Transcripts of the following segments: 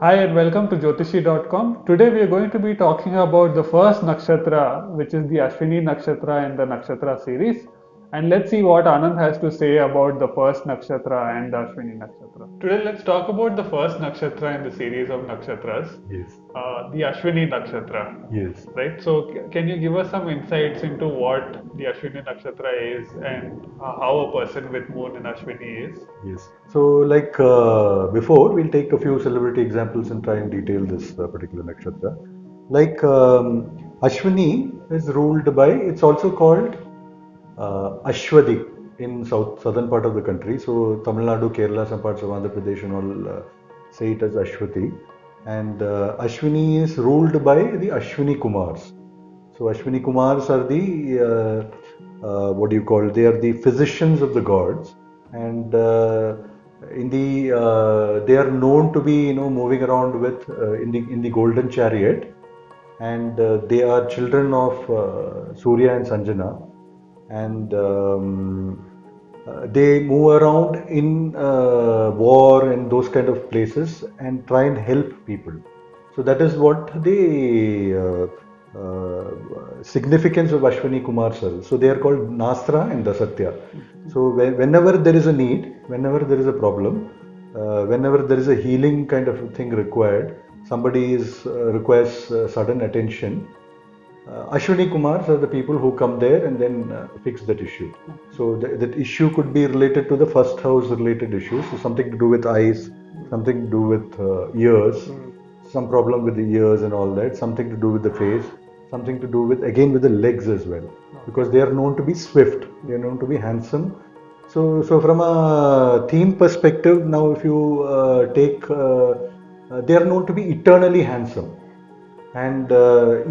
Hi and welcome to Jothishi.com. Today we are going to be talking about the first nakshatra, which is the Ashwini Nakshatra in the Nakshatra series. And let's see what Anand has to say about the first nakshatra and the Ashwini Nakshatra. Today let's talk about the first nakshatra in the series of nakshatras. Yes. The Ashwini Nakshatra. Yes. Right. So can you give us some insights into what the Ashwini Nakshatra is and how a person with moon in Ashwini is? Yes. So, like before, we'll take a few celebrity examples and try and detail this particular nakshatra. Like Ashwini is ruled by, it's also called Ashwadi in southern part of the country. So, Tamil Nadu, Kerala, some parts of Andhra Pradesh and all say it as Ashwati. And Ashwini is ruled by the Ashwini Kumars. So Ashwini Kumars are the what do you call? They are the physicians of the gods, and they are known to be moving around with in the golden chariot, and they are children of Surya and Sanjana, and they move around in war and those kind of places and try and help people. So that is what the significance of Ashwini Kumars are. So they are called Nastra and Dasatya. So whenever there is a need, whenever there is a problem, whenever there is a healing kind of thing required, somebody requires sudden attention. Ashwini Kumars are the people who come there and then fix that issue. So that issue could be related to the first house related issues, so something to do with eyes, something to do with ears, some problem with the ears and all that, something to do with the face, something to do with the legs as well, because they are known to be swift, they are known to be handsome. So from a theme perspective, now if you take, they are known to be eternally handsome. And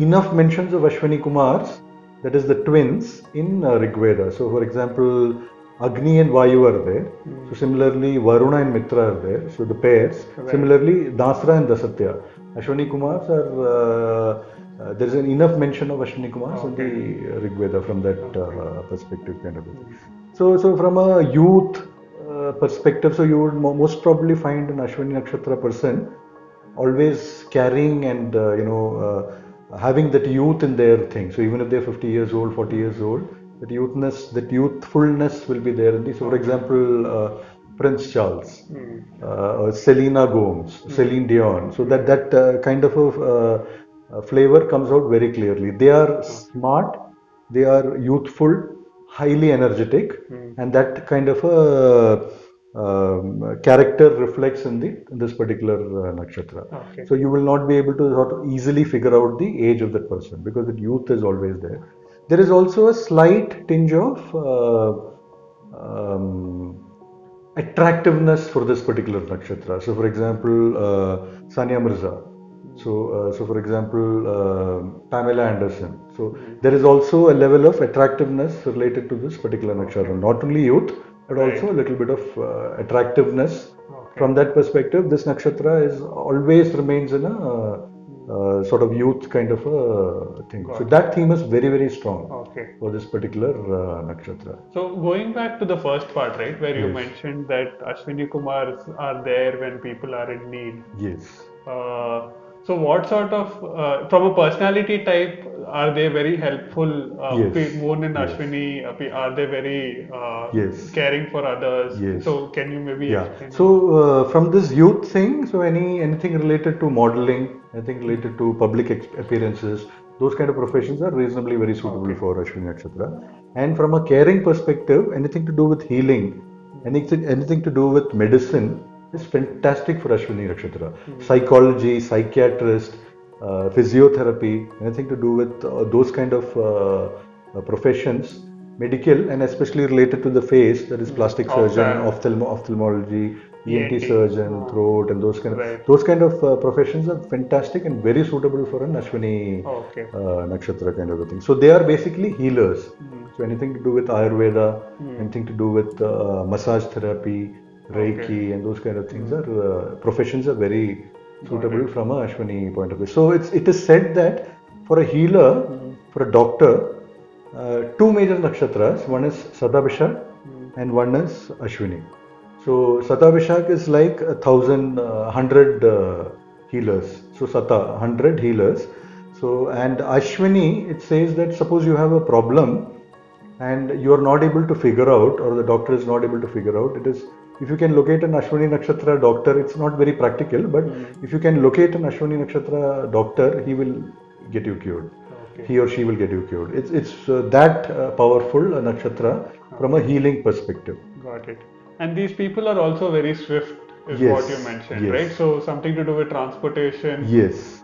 enough mentions of Ashwini Kumars, that is the twins, in Rig Veda. So for example, Agni and Vayu are there. So similarly, Varuna and Mitra are there. So the pairs. Right. Similarly, Nasra and Dasatya. Ashwini Kumars are, there is an enough mention of Ashwini Kumars in the Rig Veda from that perspective kind of thing. So from a youth perspective, so you would most probably find an Ashwini Nakshatra person always carrying and having that youth in their thing. So even if they're 50 years old, 40 years old, that youthness, that youthfulness will be there in the. So for example, Prince Charles, Selena Gomez, Celine Dion. So that kind of a flavor comes out very clearly. They are smart, they are youthful, highly energetic, and that kind of a character reflects in this particular nakshatra. Okay. So you will not be able to sort of easily figure out the age of that person because the youth is always there. There is also a slight tinge of attractiveness for this particular nakshatra. So for example, Sania Mirza. So for example, Pamela Anderson. So there is also a level of attractiveness related to this particular nakshatra. Not only youth, but also a little bit of attractiveness. From that perspective, this nakshatra always remains in a sort of youth kind of a thing. So that theme is very, very strong for this particular nakshatra. So going back to the first part, right, where you mentioned that Ashwini Kumars are there when people are in need. Yes. So what sort of, from a personality type, are they very helpful? Moon and Ashwini, are they very caring for others? Yes. So can you maybe explain? So from this youth thing, so anything related to modeling, anything related to public appearances, those kind of professions are reasonably very suitable for Ashwini Nakshatra. And from a caring perspective, anything to do with healing, anything to do with medicine, is fantastic for Ashwini Nakshatra. Psychology, psychiatrist, physiotherapy, anything to do with those kind of professions, medical and especially related to the face, that is plastic surgeon, ophthalmology, ENT surgeon, throat, and those kind of professions are fantastic and very suitable for an Ashwini Nakshatra kind of a thing. So they are basically healers. So anything to do with Ayurveda, anything to do with massage therapy, Reiki, and those kind of things are professions are very suitable from a Ashwini point of view. So it is said that for a healer, for a doctor, two major nakshatras. One is Satabhishak and one is Ashwini. So Satabhishak is like 100 healers. So Sata, 100 healers. So, and Ashwini, it says that suppose you have a problem and you are not able to figure out, or the doctor is not able to figure out, it is, if you can locate an Ashwini Nakshatra doctor, it's not very practical, but if you can locate an Ashwini Nakshatra doctor, he will get you cured. He or she will get you cured. It's that powerful nakshatra from a healing perspective. Got it. And these people are also very swift, is Yes, what you mentioned, yes. right? So something to do with transportation, Yes.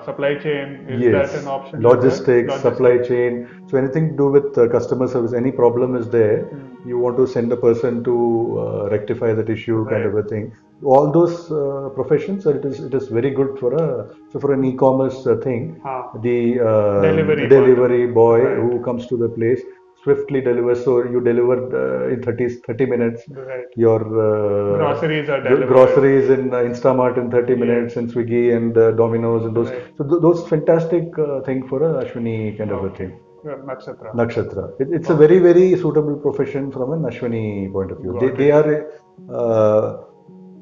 supply chain, is Yes, that an option as well? logistics, supply chain. So anything to do with customer service, any problem is there, you want to send a person to rectify that issue, kind of a thing. All those professions, it is very good for an e-commerce thing. The Delivery boy Right. who comes to the place swiftly delivers. So you deliver in 30 minutes. Right. Your Groceries are delivered. groceries in Instamart in 30 minutes, and Swiggy and Domino's and those. Right. So those fantastic thing for a Ashwini kind of a thing. Nakshatra. Nakshatra. It's a very, very suitable profession from an Ashwini point of view. They are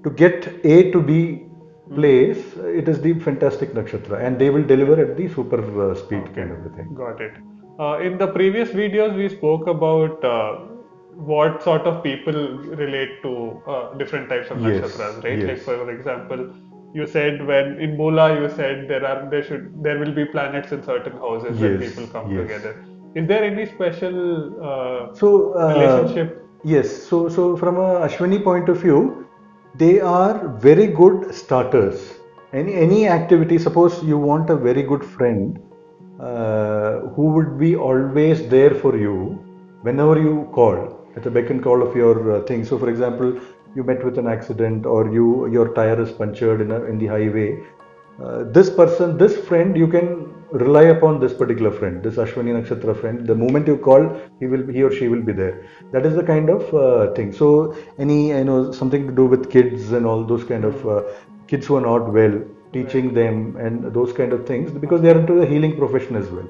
to get A to B place. It is the fantastic nakshatra, and they will deliver at the super speed kind of a thing. Got it. In the previous videos, we spoke about what sort of people relate to different types of Yes, nakshatras, right? yes. Like for example, you said when in Mula, you said there will be planets in certain houses when Yes, people come yes. together. Is there any special relationship? Yes. So from a Ashwini point of view, they are very good starters. Any activity. Suppose you want a very good friend who would be always there for you whenever you call, at the beck and call of your thing. So, for example, you met with an accident, or your tire is punctured in the highway. This friend, you can rely upon this particular friend, this Ashwini Nakshatra friend. The moment you call, he or she will be there. That is the kind of thing. So something to do with kids and all those kind of kids who are not well, teaching them and those kind of things, because they are into the healing profession as well.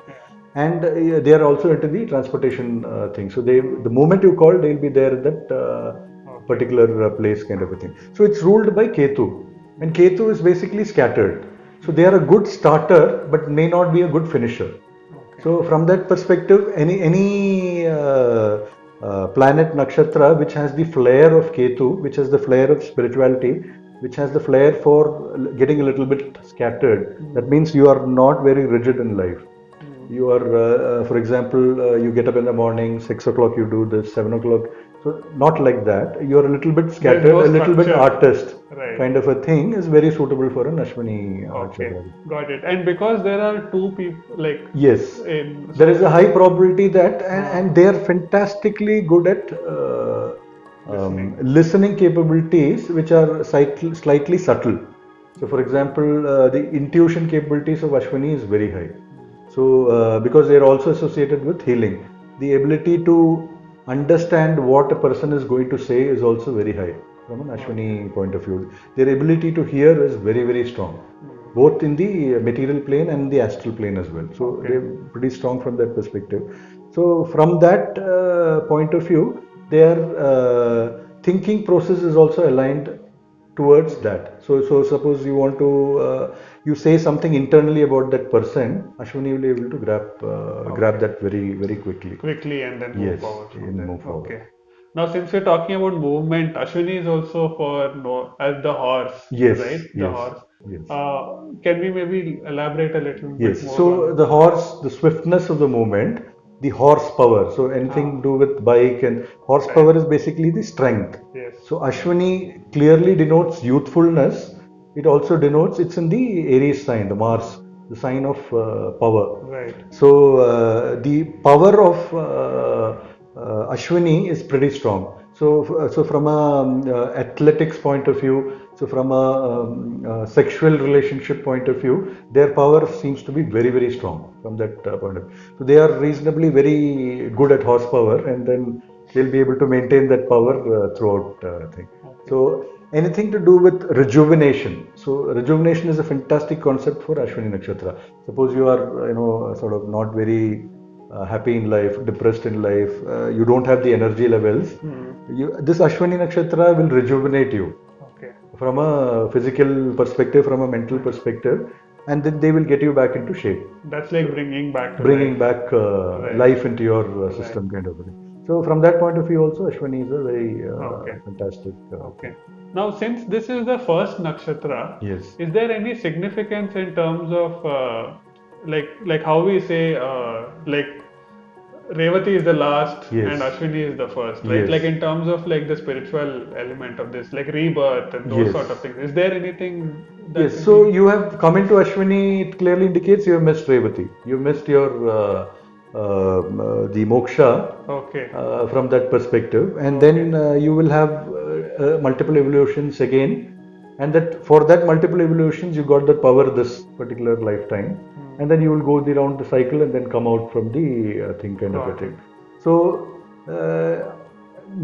And they are also into the transportation thing. So the moment you call, they'll be there at that particular place, kind of a thing. So it's ruled by Ketu, and Ketu is basically scattered. So they are a good starter, but may not be a good finisher. So from that perspective, any planet nakshatra which has the flair of Ketu, which has the flair of spirituality, which has the flair for getting a little bit scattered, that means you are not very rigid in life. You are, for example, you get up in the morning, 6 o'clock you do this, 7 o'clock. So not like that. You are a little bit scattered, a little bit artist, kind of a thing is very suitable for an Ashwini nakshatra. Got it. And because there are two people, like yes, there is a high probability that, and they are fantastically good at listening capabilities, which are slightly subtle. So, for example, the intuition capabilities of Ashwini is very high. So, because they are also associated with healing, the ability to understand what a person is going to say is also very high from an Ashwini point of view. Their ability to hear is very, very strong, both in the material plane and the astral plane as well. So they're pretty strong from that perspective. So from that point of view, their thinking process is also aligned towards that. So suppose you want to you say something internally about that person, Ashwini will be able to grab that very, very quickly and then move forward. Move forward. Okay. Now, since we're talking about movement, Ashwini is also as the horse, right? The horse. Yes. Can we maybe elaborate a little bit more? So the horse, the swiftness of the movement, the horsepower. So anything to do with bike, and horsepower is basically the strength. Yes. So Ashwini clearly denotes youthfulness. It also denotes, it's in the Aries sign, the Mars, the sign of power. Right. So the power of Ashwini is pretty strong. So from a athletics point of view, so from a sexual relationship point of view, their power seems to be very, very strong from that point of view. So they are reasonably very good at horsepower, and then they'll be able to maintain that power throughout thing. So anything to do with rejuvenation. So rejuvenation is a fantastic concept for Ashwini Nakshatra. Suppose you are, sort of not very happy in life, depressed in life, you don't have the energy levels, this Ashwini Nakshatra will rejuvenate you Okay. from a physical perspective, from a mental perspective, and then they will get you back into shape. That's like bringing back to Bringing life. back Right. life into your system, kind of a thing. So from that point of view, also Ashwini is a very Okay. fantastic. Okay. Now, since this is the first nakshatra, Yes. is there any significance in terms of like how we say like Revati is the last Yes. and Ashwini is the first, right? Yes. Like in terms of like the spiritual element of this, like rebirth and those Yes. sort of things. Is there anything that Yes, can so be- you have come into Ashwini, it clearly indicates you have missed Revati. You missed your the moksha Okay. from that perspective, and then you will have multiple evolutions again, and that for that multiple evolutions you got that power this particular lifetime, and then you will go around the cycle and then come out from the thing, kind of a Got thing. it. So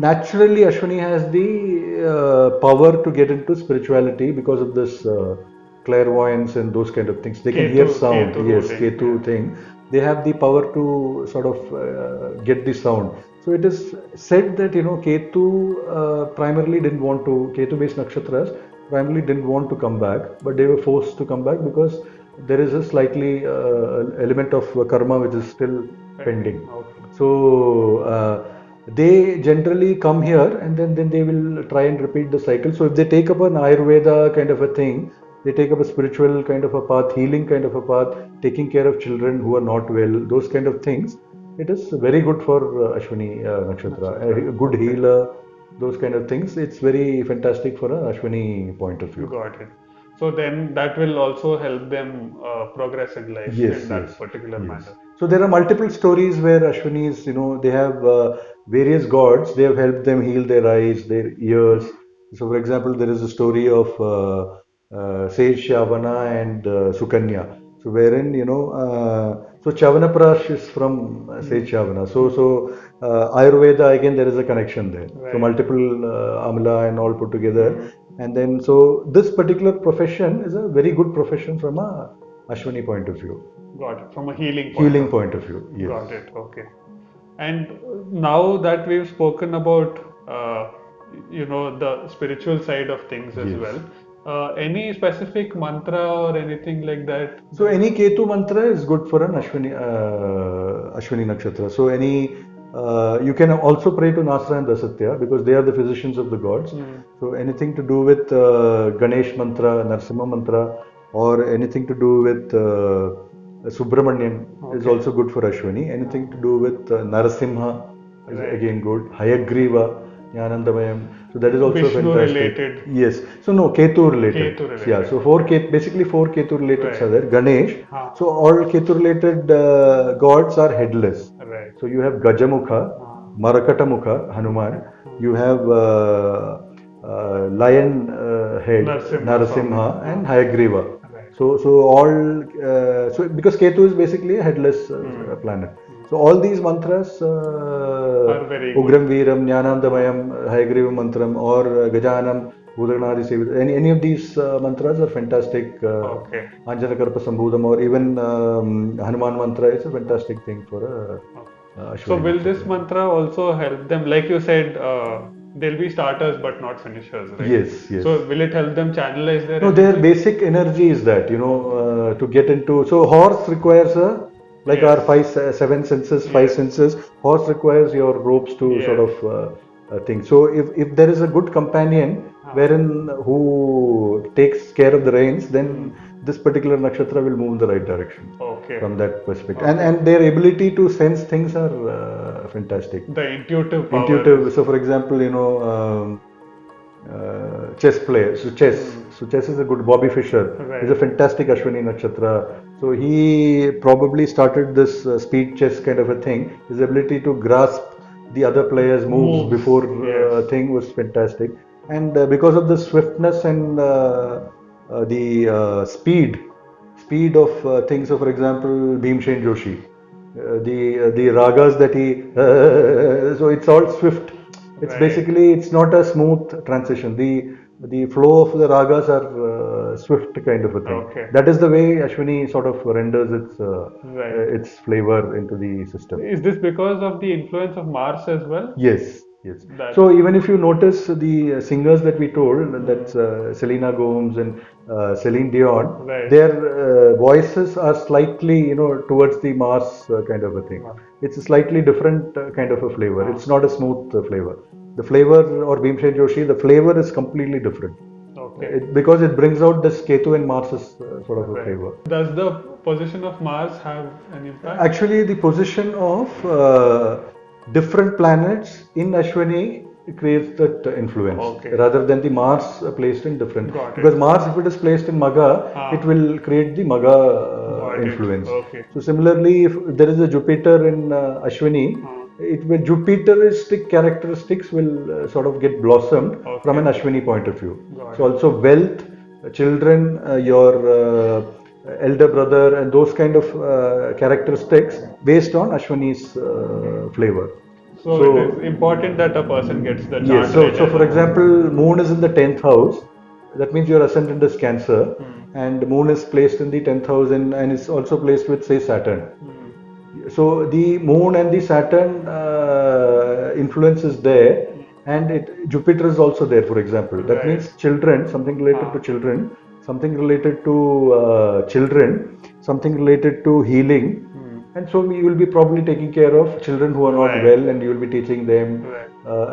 naturally Ashwini has the power to get into spirituality because of this clairvoyance and those kind of things. They can hear sound. Ketu Yes, ruling, Ketu yeah. thing. They have the power to sort of get the sound. So it is said that Ketu primarily didn't want to, Ketu based nakshatras primarily didn't want to come back, but they were forced to come back because there is a slightly element of karma which is still pending. Okay. So they generally come here and then they will try and repeat the cycle. So if they take up an Ayurveda kind of a thing, they take up a spiritual kind of a path, healing kind of a path, taking care of children who are not well, those kind of things. It is very good for Ashwini Nakshatra, a good healer, those kind of things. It's very fantastic for a Ashwini point of view. Got it. So then that will also help them progress in life Yes, in that yes, particular yes. manner. So there are multiple stories where Ashwinis, they have various gods. They have helped them heal their eyes, their ears. So, for example, there is a story of Sage Shavana and Sukanya. So, wherein so Chavanaprash is from Sage Shavana. So Ayurveda, again there is a connection there. So Right. multiple Amla and all put together, and then so this particular profession is a very good profession from a Ashwini point of view. Got it. From a healing Healing point of view, yes. Got it. Okay. And now that we've spoken about, the spiritual side of things as Yes. well, any specific mantra or anything like that? So any Ketu mantra is good for an Ashwini Nakshatra. So you can also pray to Nasra and Dasatya because they are the physicians of the gods. So anything to do with Ganesh mantra, Narsimha mantra, or anything to do with Subramanian is also good for Ashwini. Anything to do with Narasimha is again good. Hayagriva, Jnanandamayam. So that is also Vishnu fantastic. related. Yes. So no, Ketu related. Ketu related. Yeah. So basically four Ketu related Right. are there. Ganesh. So all Ketu related gods are headless. Right. So you have Gajamukha, Marakatamukha, Hanuman. You have lion head, Narasimha, and Hayagriva. So because Ketu is basically a headless planet. So all these mantras, very good. Ugram Veeram, Jnanandamayam, Hayagriva Mantram, or Gajanam, Bhudaganadi Sevit, any of these mantras are fantastic. Anjanakarpa Sambhudam, or even Hanuman mantra is a fantastic thing for Ashwini. So will this mantra also help them, like you said, they'll be starters but not finishers, right? Yes, yes. So will it help them channelize their No, energy? their basic energy is that, to get into, so horse requires our seven senses, five senses. Horse requires your ropes to sort of thing. So if there is a good companion who takes care of the reins, then this particular nakshatra will move in the right direction. From that perspective, and their ability to sense things are fantastic. The intuitive power. So, for example, chess player. So chess is a good. Bobby Fischer is a fantastic Ashwini Nakshatra. So he probably started this speed chess kind of a thing. His ability to grasp the other players' moves before thing was fantastic. And because of the swiftness and the speed of things. So for example, Bhimshen Joshi, the ragas that he, so it's all swift. It's basically, it's not a smooth transition. the flow of the ragas are swift kind of a thing. Okay. That is the way Ashwini sort of renders Right. its flavor into the system. Is this because of the influence of Mars as well? Yes, yes. That- So even if you notice the singers that we told, that's Selena Gomez and Celine Dion, Right. their voices are slightly, towards the Mars kind of a thing. It's a slightly different kind of a flavor. It's not a smooth flavor. The flavor, or Bhimsen Joshi, the flavor is completely different. Okay. Because it brings out this Ketu and Mars's sort of a flavor. Does the position of Mars have an impact? Actually, the position of different planets in Ashwini creates that influence, Okay. rather than the Mars placed in different. Got it. Because Mars, if it is placed in Maga, it will create the Maga Got it. influence. Okay. So similarly, if there is a Jupiter in Ashwini, it will Jupiteristic characteristics will sort of get blossomed from an Ashwini point of view. Got So also wealth, children, your elder brother, and those kind of characteristics based on Ashwini's flavor. So it is important that a person gets the chart. Yes. So for example, Moon is in the 10th house. That means your ascendant is Cancer, and Moon is placed in the 10th house, and is also placed with, say, Saturn. So the Moon and the Saturn influence is there, and Jupiter is also there, for example. That means children, something related to children, something related to children, something related to healing. And so you will be probably taking care of children who are not well, and you will be teaching them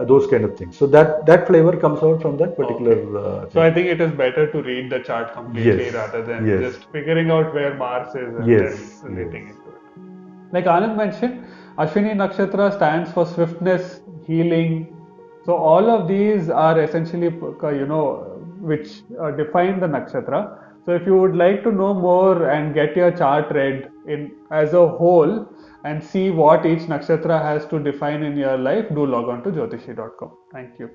those kind of things. So that flavor comes out from that particular. So I think it is better to read the chart completely rather than just figuring out where Mars is and then relating it to it. Like Anand mentioned, Ashwini Nakshatra stands for swiftness, healing. So all of these are essentially, which define the nakshatra. So if you would like to know more and get your chart read in as a whole and see what each nakshatra has to define in your life, do log on to Jothishi.com. Thank you.